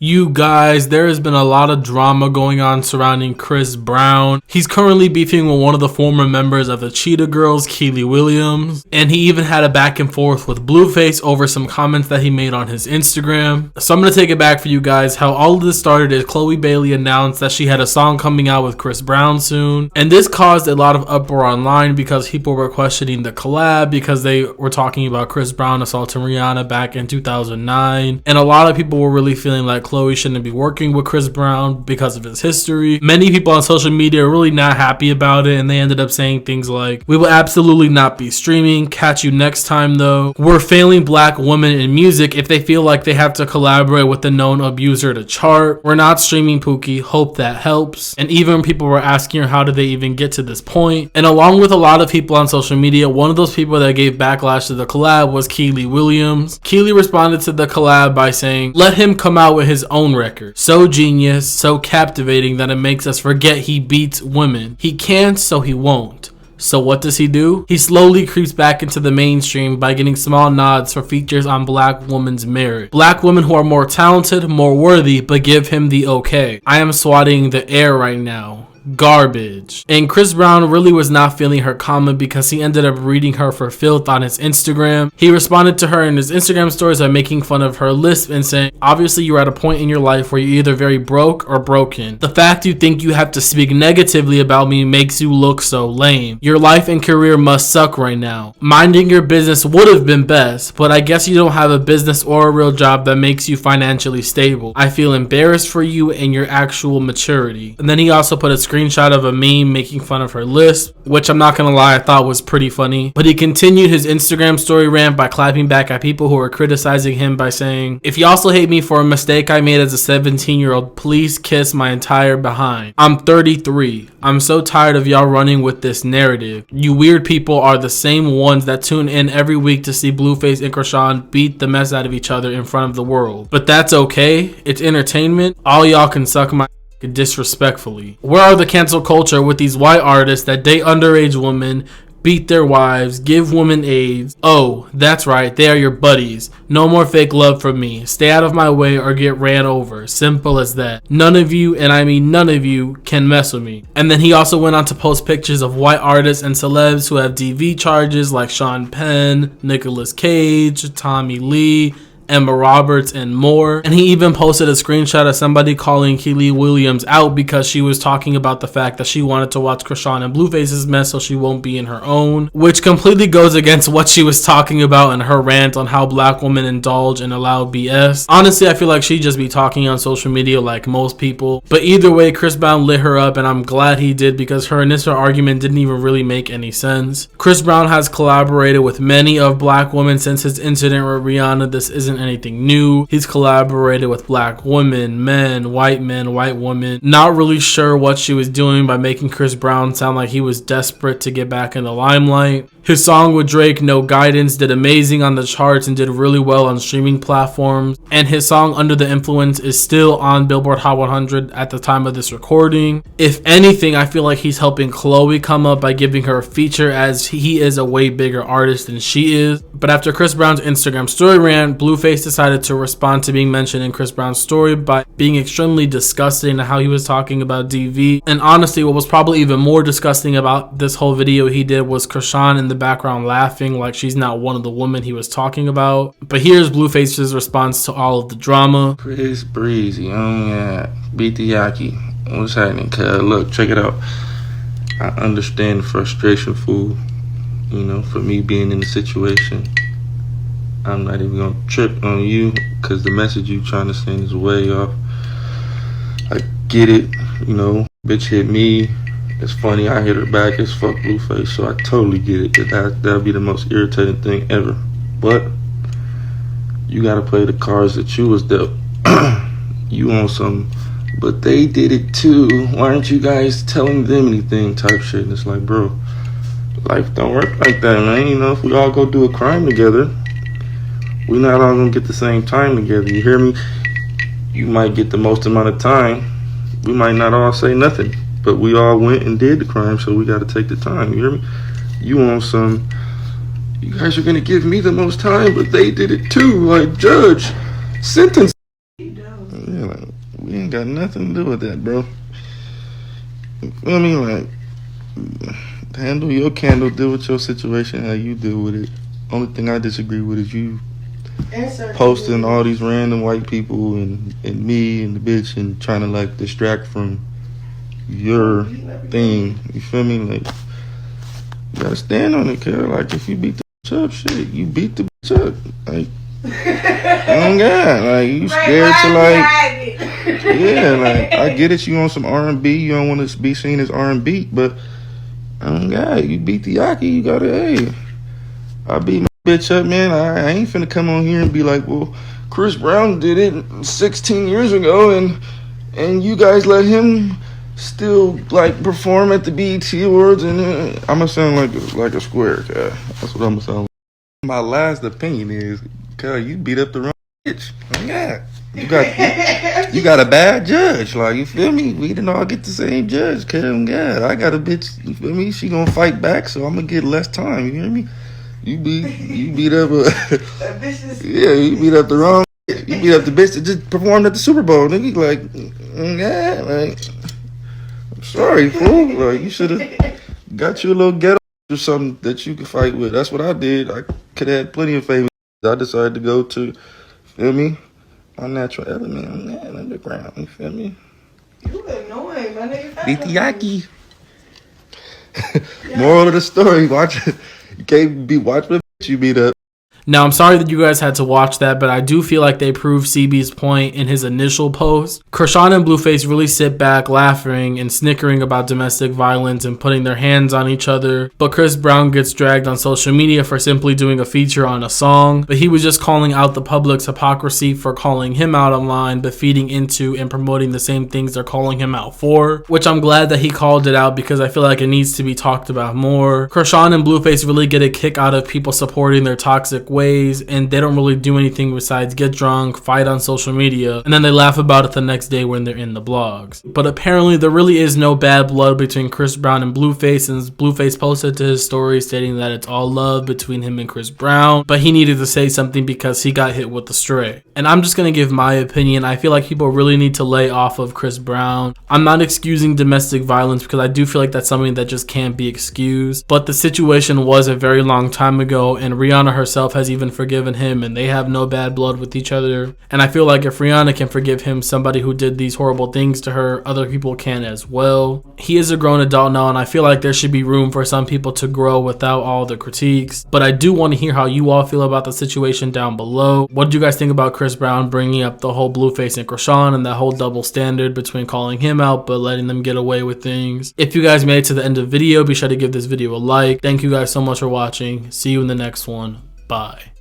You guys, there has been a lot of drama going on surrounding Chris Brown. He's currently beefing with one of the former members of the Cheetah Girls, Kiely Williams, and he even had a back and forth with Blueface over some comments that he made on his Instagram. So I'm going to take it back for you guys. How all of this started is Chloe Bailey announced that she had a song coming out with Chris Brown soon, and this caused a lot of uproar online because people were questioning the collab because they were talking about Chris Brown assaulting Rihanna back in 2009, and a lot of people were really feeling like Chloe shouldn't be working with Chris Brown because of his history. Many people on social media are really not happy about it, and they ended up saying things like, "We will absolutely not be streaming, catch you next time though. We're failing black women in music if they feel like they have to collaborate with the known abuser to chart. We're not streaming Pookie, hope that helps." And even people were asking her how did they even get to this point. And along with a lot of people on social media, one of those people that gave backlash to the collab was Kiely Williams. Kiely responded to the collab by saying, "Let him come out with his own record. So genius, so captivating that it makes us forget he beats women. He can't, so he won't." So what does he do? He slowly creeps back into the mainstream by getting small nods for features on black women's merit. Black women who are more talented, more worthy, but give him the okay. I am swatting the air right now. Garbage. And Chris Brown really was not feeling her comment because he ended up reading her for filth on his Instagram. He responded to her in his Instagram stories by making fun of her lisp and saying, "Obviously you're at a point in your life where you're either very broke or broken. The fact you think you have to speak negatively about me makes you look so lame. Your life and career must suck right now. Minding your business would have been best, but I guess you don't have a business or a real job that makes you financially stable. I feel embarrassed for you and your actual maturity." And then he also put a screenshot of a meme making fun of her lisp, which I'm not gonna lie, I thought was pretty funny. But he continued his Instagram story rant by clapping back at people who were criticizing him by saying, "If you also hate me for a mistake I made as a 17-year-old, please kiss my entire behind. I'm 33. I'm so tired of y'all running with this narrative. You weird people are the same ones that tune in every week to see Blueface and Chrisean beat the mess out of each other in front of the world. But that's okay. It's entertainment. All y'all can suck my disrespectfully. Where are the cancel culture with these white artists that date underage women, beat their wives, give women AIDS? Oh, that's right, they are your buddies. No more fake love from me. Stay out of my way or get ran over. Simple as that. None of you, and I mean none of you, can mess with me." And then he also went on to post pictures of white artists and celebs who have DV charges like Sean Penn, Nicolas Cage, Tommy Lee, Emma Roberts, and more. And he even posted a screenshot of somebody calling Kiely Williams out because she was talking about the fact that she wanted to watch Chrisean and Blueface's mess so she won't be in her own, which completely goes against what she was talking about in her rant on how black women indulge in allowed BS. Honestly, I feel like she'd just be talking on social media like most people. But either way, Chris Brown lit her up, and I'm glad he did because her initial argument didn't even really make any sense. Chris Brown has collaborated with many of black women since his incident with Rihanna. This isn't anything new. He's collaborated with black women, men, white women. Not really sure what she was doing by making Chris Brown sound like he was desperate to get back in the limelight. His song with Drake, No Guidance, did amazing on the charts and did really well on streaming platforms. And his song Under the Influence is still on Billboard Hot 100 at the time of this recording. If anything, I feel like he's helping Chloe come up by giving her a feature as he is a way bigger artist than she is. But after Chris Brown's Instagram story rant, Blueface decided to respond to being mentioned in Chris Brown's story by being extremely disgusting at how he was talking about DV. And honestly, what was probably even more disgusting about this whole video he did was Chrisean in the background laughing like she's not one of the women he was talking about. But here's Blueface's response to all of the drama. Chris Breezy, beat the Yaki. What's happening? Look, check it out. I understand the frustration, fool. You know, for me being in the situation. I'm not even gonna trip on you because the message you trying to send is way off. I get it, you know, bitch hit me. It's funny, I hit her back as fuck Blueface, so I totally get it. That'd be the most irritating thing ever. But you gotta play the cards that you was dealt. You want some, but they did it too. Why aren't you guys telling them anything type shit? And it's like, bro, life don't work like that, man. You know, if we all go do a crime together, we're not all gonna get the same time together. You hear me? You might get the most amount of time. We might not all say nothing. But we all went and did the crime, so we got to take the time. You hear me? You want some, you guys are going to give me the most time, but they did it too. Like, judge, sentence. Yeah, like, Like, we ain't got nothing to do with that, bro. You feel me? Like, handle your candle, deal with your situation how you deal with it. Only thing I disagree with is you posting all these random white people and me and the bitch and trying to like distract from your thing. You feel me? Like, you gotta stand on it, kid. Like, if you beat the bitch up, shit, you beat the bitch up. Like, oh God, like, you scared to like, yeah, like, I get it, you on some R&B, you don't want to be seen as R&B, but oh God, you beat the Yaki, you gotta, hey, I beat my bitch up, man. I ain't finna come on here and be like, well, Chris Brown did it 16 years ago, and you guys let him still like perform at the BET Awards, and I'ma sound like a square, guy. That's what I'ma sound like. My last opinion is, cuz you beat up the wrong bitch. Yeah, you got a bad judge. Like, you feel me? We didn't all get the same judge. Cuz God, I got a bitch. You feel me? She gonna fight back, so I'm gonna get less time. You hear me? You beat up yeah, you beat up the wrong. You beat up the bitch that just performed at the Super Bowl. Nigga, like, yeah, like, I'm sorry, fool. Like, you should have got you a little ghetto or something that you could fight with. That's what I did. I could have had plenty of famous. I decided to go to, feel me, my natural element, man, underground. You feel me? You annoying, my nigga. Beat the Yaki. Moral of the story: watch it. You can't be watching the bitch you beat up. Now, I'm sorry that you guys had to watch that, but I do feel like they proved CB's point in his initial post. Chrisean and Blueface really sit back laughing and snickering about domestic violence and putting their hands on each other, but Chris Brown gets dragged on social media for simply doing a feature on a song, but he was just calling out the public's hypocrisy for calling him out online, but feeding into and promoting the same things they're calling him out for, which I'm glad that he called it out because I feel like it needs to be talked about more. Chrisean and Blueface really get a kick out of people supporting their toxic ways, and they don't really do anything besides get drunk, fight on social media, and then they laugh about it the next day when they're in the blogs. But apparently there really is no bad blood between Chris Brown and Blueface, and Blueface posted to his story stating that it's all love between him and Chris Brown, but he needed to say something because he got hit with the stray. And I'm just gonna give my opinion. I feel like people really need to lay off of Chris Brown. I'm not excusing domestic violence because I do feel like that's something that just can't be excused, but the situation was a very long time ago, and Rihanna herself has even forgiven him, and they have no bad blood with each other. And I feel like if Rihanna can forgive him, somebody who did these horrible things to her, other people can as well. He is a grown adult now, and I feel like there should be room for some people to grow without all the critiques. But I do want to hear how you all feel about the situation down below. What do you guys think about Chris Brown bringing up the whole Blueface and Chrisean and that whole double standard between calling him out but letting them get away with things? If you guys made it to the end of the video, be sure to give this video a like. Thank you guys so much for watching. See you in the next one. Bye.